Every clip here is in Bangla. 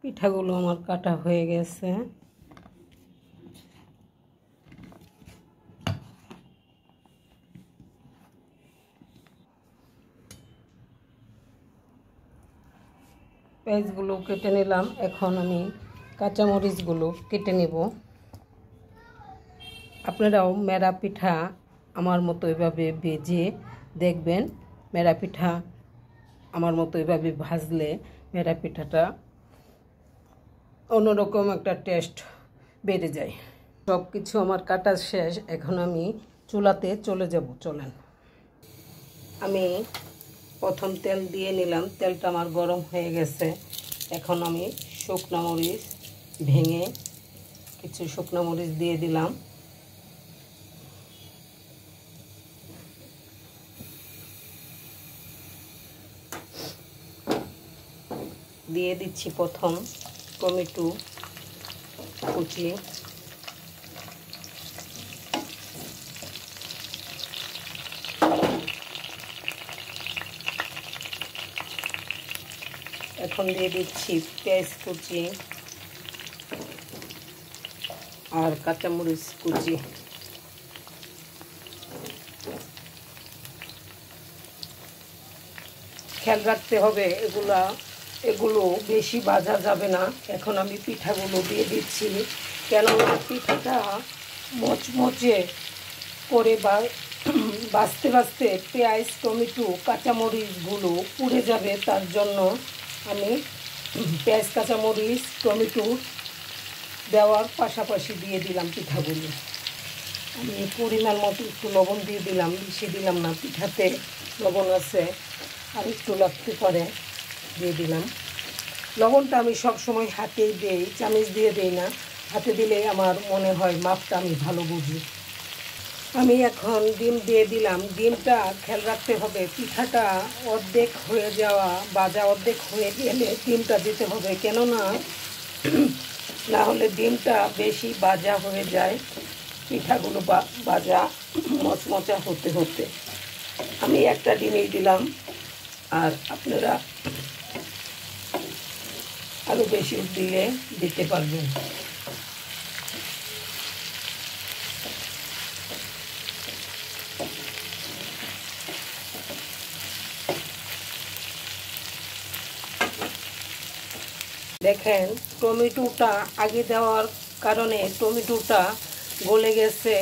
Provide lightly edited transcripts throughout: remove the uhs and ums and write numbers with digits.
পিঠাগুলো আমার কাটা হয়ে গেছে। পেঁয়াজগুলো কেটে নিলাম। এখন আমি কাঁচামরিচগুলো কেটে নেব। আপনারাও মেরা পিঠা আমার মতো এভাবে ভেজে দেখবেন। মেরা পিঠা আমার মতো এভাবে ভাজলে মেরা পিঠাটা অন্যরকম একটা টেস্ট বেড়ে যায়। সব কিছু আমার কাটা শেষ। এখন আমি চুলাতে চলে যাব। চলেন। আমি প্রথম তেল দিয়ে নিলাম। তেলটা আমার গরম হয়ে গেছে। এখন আমি শুকনো মরিচ ভেঙে কিছু শুকনো মরিচ দিয়ে দিলাম। দিয়ে দিচ্ছি প্রথম টমেটো কুচি। এখন দিয়ে দিচ্ছি পেঁয়াজ কুচি আর কাঁচামরিচ কুচি। খেয়াল রাখতে হবে এগুলো বেশি ভাজা যাবে না। এখন আমি পিঠাগুলো দিয়ে দিচ্ছি, কেননা পিঠাটা মচমচে করে ভাজতে ভাজতে পেঁয়াজ টমেটো কাঁচামরিচগুলো পুড়ে যাবে। তার জন্য আমি পেঁয়াজ কাঁচামরিচ টমেটো দেওয়ার পাশাপাশি দিয়ে দিলাম পিঠাগুলো। আমি পরিমাণ মতো একটু লবণ দিয়ে দিলাম, বেশি দিলাম না, পিঠাতে লবণ আছে আর একটু লাগতে পারে, দিয়ে দিলাম। লবণটা আমি সবসময় হাতেই দিই, চামচ দিয়ে দিই না। হাতে দিলে আমার মনে হয় মাপটা আমি ভালো বুঝি। আমি এখন ডিম দিয়ে দিলাম। ডিমটা খেয়াল রাখতে হবে, পিঠাটা অর্ধেক হয়ে যাওয়া ভাজা অর্ধেক হয়ে গেলে ডিমটা দিতে হবে, কেননা না হলে ডিমটা বেশি ভাজা হয়ে যায়। পিঠাগুলো ভাজা মচমচা হতে হতে আমি একটা ডিমই দিলাম, আর আপনারা আরও বেশি দিলে দিতে পারবেন। দেখেন টমেটোটা আগে দেওয়ার কারণে টমেটোটা গলে গেছে,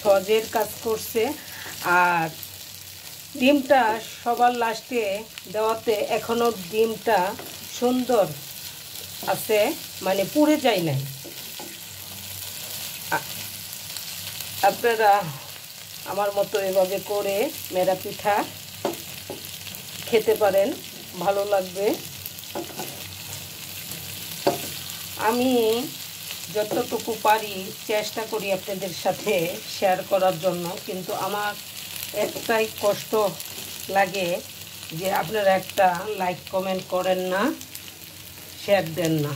সজের কাজ করছে। আর ডিমটা সবার লাস্টে দেওয়াতে এখনও ডিমটা সুন্দর আছে, মানে পুড়ে যায় নাই। আপনারা আমার মতো এভাবে করে মেরা পিঠা খেতে পারেন, ভালো লাগবে। আমি যতটুকু পারি চেষ্টা করি আপনাদের সাথে শেয়ার করার জন্য, কিন্তু আমার একটাই কষ্ট লাগে যে আপনারা একটা লাইক কমেন্ট করেন না, শেয়ার দেন না।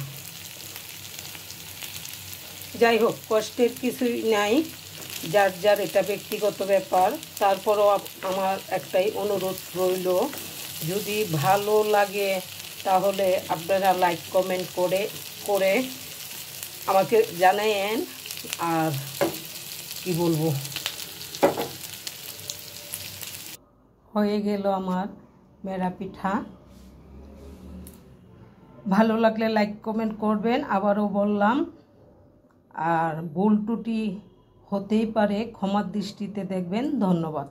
যাই হোক, কষ্টের কিছুই নাই, যার যার এটা ব্যক্তিগত ব্যাপার। তারপরও আমার একটাই অনুরোধ রইল, যদি ভালো লাগে তাহলে আপনারা লাইক কমেন্ট করে আমাকে জানায়েন। আর কি বলবো, হয়ে গেল আমার মেরা পিঠা। ভালো লাগলে লাইক কমেন্ট করবেন, আবারও বললাম। আর ভুল ত্রুটি হতেই পারে, ক্ষমার দৃষ্টিতে দেখবেন। ধন্যবাদ।